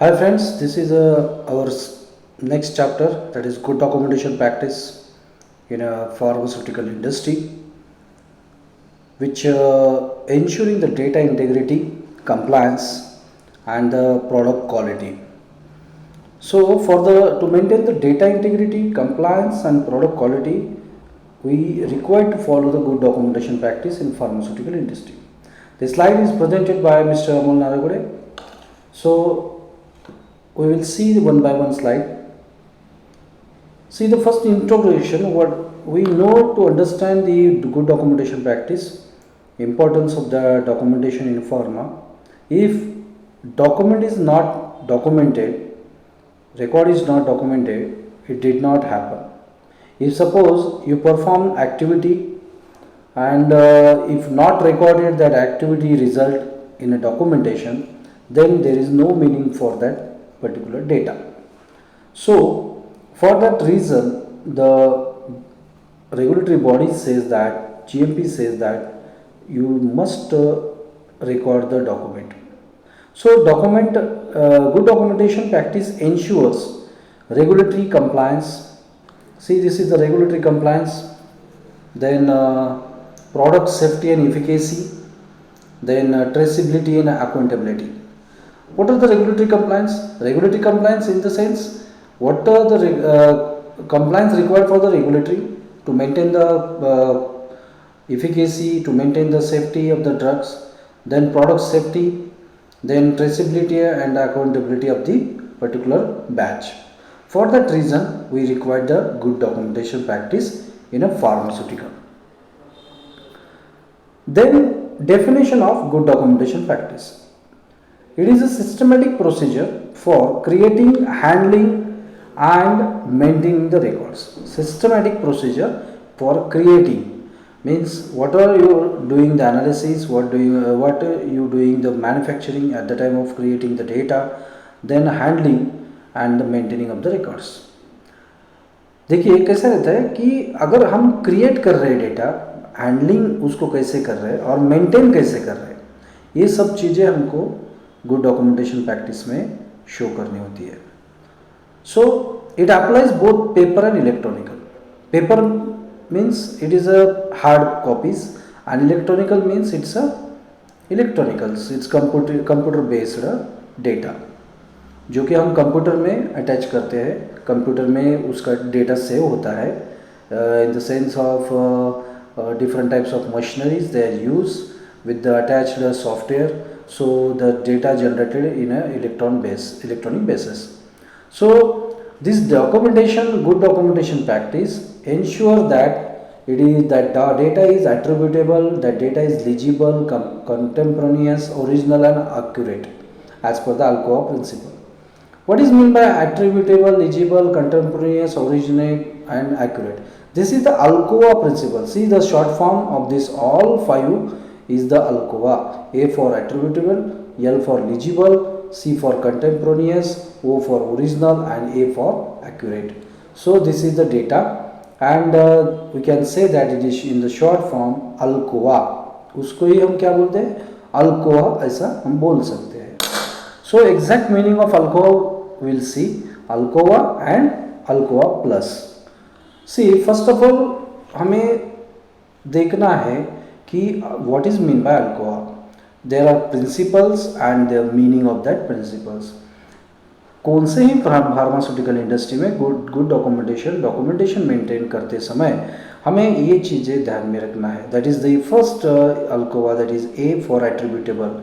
Hi friends, this is our next chapter, that is good documentation practice in a pharmaceutical industry, which ensuring the data integrity, compliance, and the product quality. So for the to maintain the data integrity, compliance, and product quality, we require to follow the good documentation practice in pharmaceutical industry. The slide is presented by Mr. Amol Naragode. So we will see the one by one slide. See the first introduction, what we know to understand the good documentation practice, importance of the documentation in pharma. If document is not documented, record is not documented, it did not happen. If suppose you perform activity and if not recorded that activity result in a documentation, then there is no meaning for that particular data. So, for that reason, the regulatory body says that, GMP says that you must record the document. So, good documentation practice ensures regulatory compliance. See, this is the regulatory compliance, then product safety and efficacy, then traceability and accountability. What are the regulatory compliance? Regulatory compliance in the sense, what are the compliance required for the regulatory to maintain the efficacy, to maintain the safety of the drugs, then product safety, then traceability and accountability of the particular batch. For that reason, we require the good documentation practice in a pharmaceutical. Then, definition of good documentation practice. It is a systematic procedure for creating, handling, and maintaining the records. Systematic procedure for creating means what are you doing the analysis, what are you doing the manufacturing at the time of creating the data, then handling and the maintaining of the records. देखिए कैसा रहता है कि अगर हम create कर रहे हैं डेटा, हैंडलिंग उसको कैसे कर रहे हैं और मेंटेन कैसे कर रहे हैं, ये सब चीज़ें हमको गुड डॉक्यूमेंटेशन प्रैक्टिस में शो करनी होती है. So it applies both paper and electronical. Paper means it is a hard copies and electronical means it's a electronicals, it's computer based data जो कि हम कंप्यूटर में अटैच करते हैं. कंप्यूटर में उसका डेटा सेव होता है in the sense of different types of machineries they are used with the attached software, so the data generated in a electronic basis. So this documentation, good documentation practice ensure that that data is attributable, that data is legible, contemporaneous, original and accurate as per the Alcoa principle. What is meant by attributable, legible, contemporaneous, originate and accurate? This is the Alcoa principle. See the short form of this all five is the Alcoa. A for attributable, L for legible, C for contemporaneous, O for original and A for accurate. So this is the data and we can say that it is in the short form Alcoa. उसको ही हम क्या बोलते हैं? Alcoa ऐसा हम बोल सकते हैं. So exact meaning of Alcoa we'll see, Alcoa and Alcoa plus. See first of all हमें देखना है कि what is mean by ALCOA. There are principles and there meaning of that principles. कौन से ही फार्मास्यूटिकल इंडस्ट्री में good documentation maintain करते समय हमें ये चीज़ें ध्यान में रखना है. That is the first ALCOA, that is A for attributable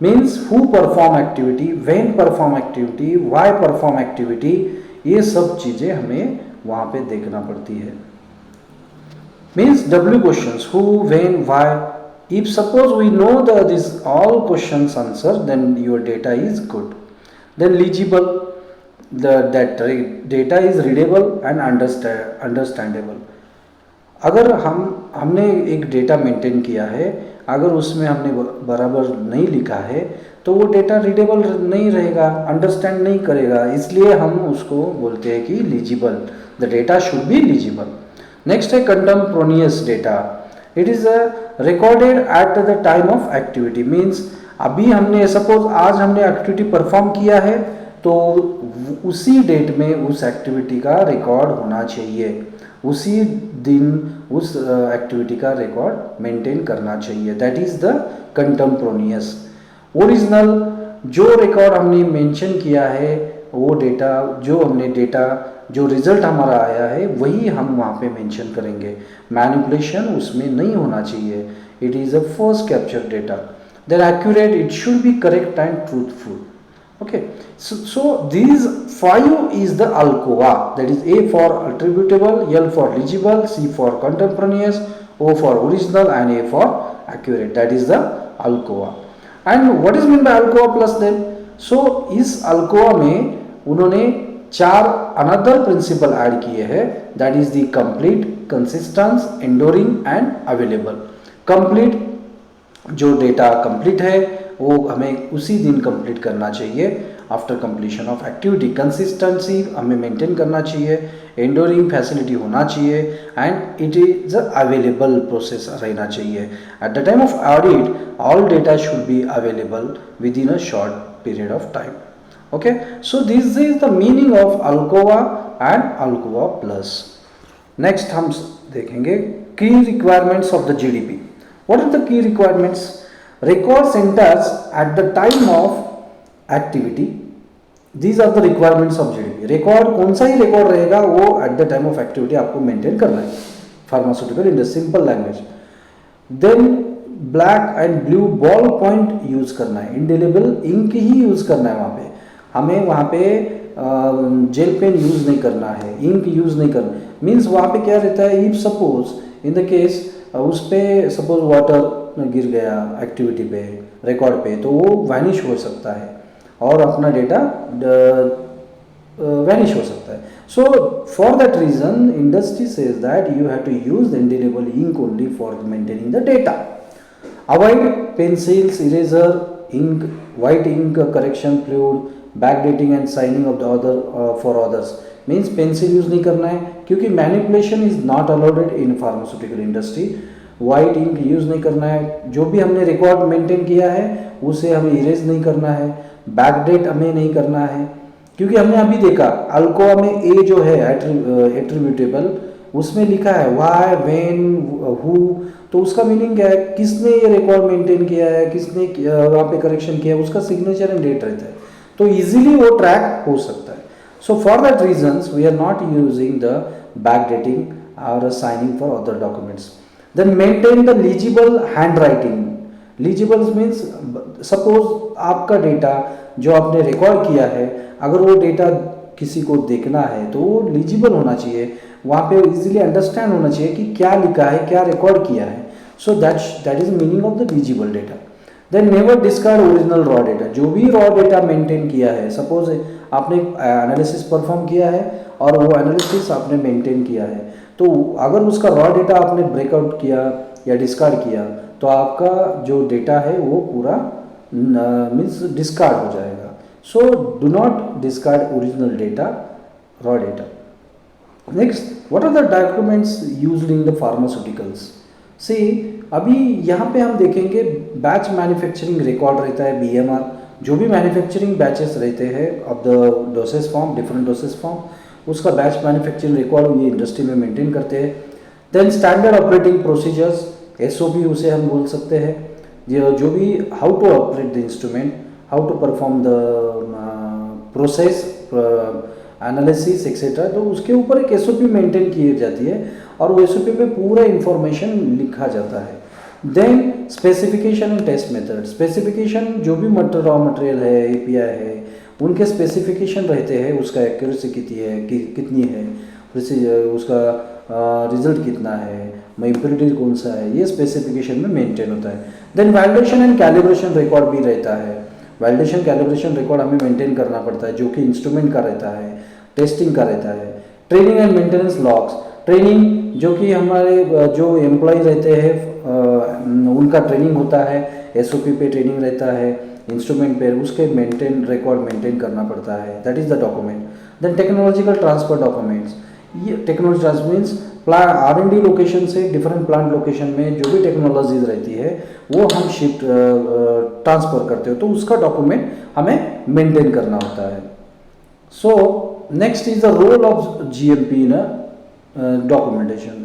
means who perform activity, when perform activity, why perform activity, ये सब चीज़ें हमें वहाँ पे देखना पड़ती है. Means W questions, who, when, why. If suppose we know this all questions answer, then your data is good. Then legible, that data is readable and understandable. अगर हमने एक डेटा मेंटेन किया है, अगर उसमें हमने बराबर नहीं लिखा है तो वो डेटा रीडेबल नहीं रहेगा, अंडरस्टैंड नहीं करेगा, इसलिए हम उसको बोलते हैं कि लीजिबल. The data should be legible. Next है contemporaneous data. It is recorded at the time of activity. Means अभी हमने सपोज आज हमने एक्टिविटी परफॉर्म किया है तो उसी डेट में उस एक्टिविटी का रिकॉर्ड होना चाहिए, उसी दिन उस एक्टिविटी का रिकॉर्ड मेंटेन करना चाहिए। That is the contemporaneous. Original जो रिकॉर्ड हमने मेंशन किया है, वो डेटा जो रिजल्ट हमारा आया है वही हम वहाँ पे मेंशन करेंगे। मैनिपुलेशन उसमें नहीं होना चाहिए। It is a first capture data, then accurate, it should be correct and truthful. Okay, so these five is the ALCOA, that is A for attributable, L for legible, C for contemporaneous, O for original and A for accurate, that is the ALCOA. And what is meant by ALCOA plus then? So इस ALCOA में उन्होंने चार another principal add किए हैं, that is the complete, consistence, enduring and available. Complete, जो data complete है वो हमें उसी दिन कंप्लीट करना चाहिए after completion of activity. Consistency हमें मेंटेन करना चाहिए, एंडोरिंग फैसिलिटी होना चाहिए and it is available process रहना चाहिए। At the time of audit all data should be available within a short period of time. Okay, so this is the meaning of ALCOA and Alcoa plus. Next हम देखेंगे की requirements of the GDP. What are the key requirements? Record centers at the time of activity. These are the requirements of GDP. Record कौन सा ही record रहेगा वो at the time of activity आपको maintain करना है, pharmaceutical industry, simple language. Then black and blue ball point use करना है, इंडेलेबल इंक ही यूज करना है वहाँ पे। हमें वहाँ पे जेल पेन यूज नहीं करना है, इंक यूज नहीं करना। मीन्स वहाँ पे क्या रहता है, if suppose in the case उस पर सपोज वाटर गिर गया एक्टिविटी पे, रिकॉर्ड पे, तो वो वैनिश हो सकता है और अपना डेटा वैनिश हो सकता है। So for that reason industry says that you have to use the indelible ink only for maintaining the data. Avoid pencils, eraser, ink, white ink correction fluid, backdating and signing of the other for others. Means pencil use नहीं करना है क्योंकि manipulation is not allowed in pharmaceutical industry. White ink use नहीं करना है, जो भी हमने रिकॉर्ड मेंटेन किया है उसे हमें इरेज नहीं करना है, बैकडेट हमें नहीं करना है क्योंकि हमने अभी देखा अल्कोआ में ए जो है एट्रीब्यूटेबल उसमें लिखा है व्हाई, व्हेन, हु, तो उसका मीनिंग क्या है, किसने ये रिकॉर्ड मेंटेन किया है, किसने वहाँ पे करेक्शन किया है, उसका सिग्नेचर एंड डेट रहता है तो इजीली वो ट्रैक हो सकता है। So for that reasons we are not using the backdating और signing for other documents. Then maintain the legible handwriting. Legible means suppose आपका डेटा जो आपने रिकॉर्ड किया है, अगर वो डेटा किसी को देखना है तो वो लीजिबल होना चाहिए, वहाँ पे इजीली अंडरस्टैंड होना चाहिए कि क्या लिखा है, क्या रिकॉर्ड किया है। So that is meaning of the legible data. Then never discard original raw data. जो भी रॉ डेटा मेंटेन किया है, सपोज आपने एनालिसिस परफॉर्म किया है और वो एनालिसिस आपने मेंटेन किया है, तो अगर उसका रॉ डेटा आपने ब्रेकआउट किया या डिस्कार्ड किया तो आपका जो डेटा है वो पूरा मीन्स डिस्कार्ड हो जाएगा। So do not discard original data, raw data. Next, what are the documents used in the pharmaceuticals? See अभी यहाँ पे हम देखेंगे बैच मैन्युफैक्चरिंग रिकॉर्ड रहता है, BMR, जो भी मैन्युफैक्चरिंग बैचेस रहते हैं of the dosage form, different dosage form, उसका बैच मैन्युफैक्चरिंग रिकॉर्ड ये इंडस्ट्री में मेंटेन करते हैं। Then standard operating procedures, SOP उसे हम बोल सकते हैं, जो भी how to operate the instrument, how to perform the process, analysis etcetera, तो उसके ऊपर एक SOP मेंटेन की जाती है और वो SOP पे पूरा इंफॉर्मेशन लिखा जाता है। Then specification and test method. Specification जो भी रॉ मटेरियल है, API है, उनके स्पेसिफिकेशन रहते हैं, उसका एक्यूरेसी कितनी है, उसका रिजल्ट कितना है, इम्प्योरिटी कौन सा है, ये स्पेसिफिकेशन में मेंटेन होता है। Then validation and calibration record भी रहता है। वैलिडेशन कैलिब्रेशन रिकॉर्ड हमें मेंटेन करना पड़ता है, जो कि इंस्ट्रूमेंट का रहता है, टेस्टिंग का रहता है। Training and maintenance logs, training जो कि हमारे जो एम्प्लॉय रहते हैं उनका ट्रेनिंग होता है, SOP पे ट्रेनिंग रहता है, इंस्ट्रूमेंट पे, उसके रिकॉर्ड मेंटेन करना पड़ता है, that is the document. Then technological transfer documents, ये technology transfer means R&D location से डिफरेंट प्लांट लोकेशन में जो भी टेक्नोलॉजीज रहती है वो हम शिफ्ट ट्रांसफ़र करते हो, तो उसका डॉक्यूमेंट हमें मेंटेन करना होता है. So next is the role of GMP in a documentation.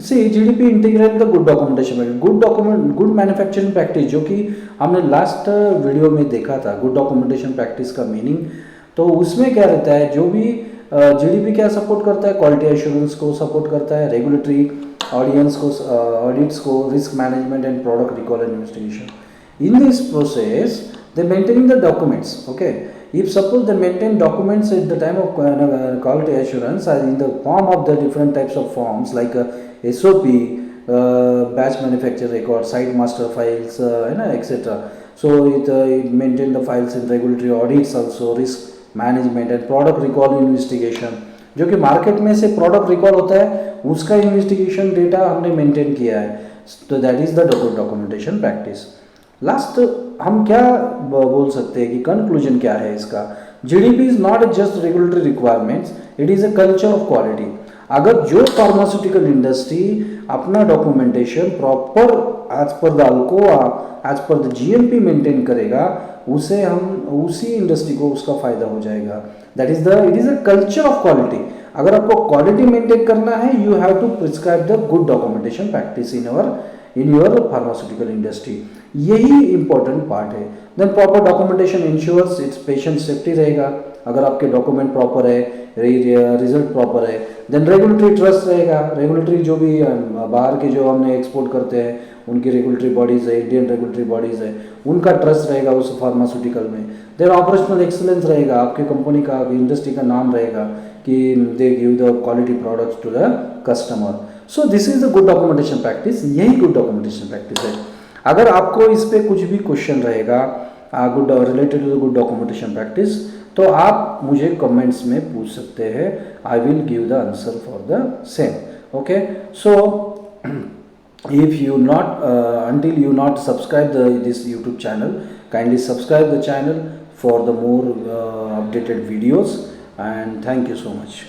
See, GDP integrate the good documentation. Good manufacturing practice, जो कि हमने लास्ट वीडियो में देखा था गुड डॉक्यूमेंटेशन प्रैक्टिस का मीनिंग. तो उसमें क्या रहता है, जो भी GDP क्या सपोर्ट करता है, क्वालिटी एश्योरेंस को सपोर्ट करता है, रेगुलेटरी ऑडिट्स को, risk management and product recall and investigation. In this process, they maintaining the documents. Okay, if suppose they maintain documents at the time of quality assurance in the form of the different types of forms like SOP, batch manufacture record, site master files, etc. So it maintain the files in regulatory audits also, risk management and product recall investigation. जो कि market में से product recall होता है उसका investigation data हमने maintain किया है. तो that is the documentation practice. Last हम क्या बोल सकते हैं कि कंक्लूजन क्या है इसका. GDP is not just regulatory requirements, it is a culture of quality. अगर जो फार्मास्यूटिकल इंडस्ट्री अपना documentation proper as per the ALCOA, as per the GMP maintain करेगा, उसे हम उसी इंडस्ट्री को उसका फायदा हो जाएगा. That is the it is a culture of quality. अगर आपको क्वालिटी मेंटेन करना है, you have to prescribe the good documentation practice in your pharmaceutical industry. यही इंपॉर्टेंट पार्ट है. Then proper documentation ensures its patient safety रहेगा. अगर आपके document proper है, रिजल्ट प्रॉपर है, देन रेगुलेटरी ट्रस्ट रहेगा. रेगुलेटरी जो भी बाहर के जो हमने एक्सपोर्ट करते हैं उनकी रेगुलेटरी बॉडीज़ है, इंडियन रेगुलेटरी बॉडीज़ है, उनका ट्रस्ट रहेगा उस फार्मास्यूटिकल में. देन ऑपरेशनल एक्सलेंस रहेगा, आपके कंपनी का, इंडस्ट्री का नाम रहेगा कि they give the quality products to the customer. So this is the good documentation practice. यही गुड डॉक्यूमेंटेशन प्रैक्टिस है. अगर आपको इस पर कुछ भी क्वेश्चन रहेगा good related to the good documentation practice, तो आप मुझे कमेंट्स में पूछ सकते हैं. I will give the answer for the same. Okay, so if you not until you not subscribe this YouTube channel, kindly subscribe the channel for the more updated videos, and thank you so much.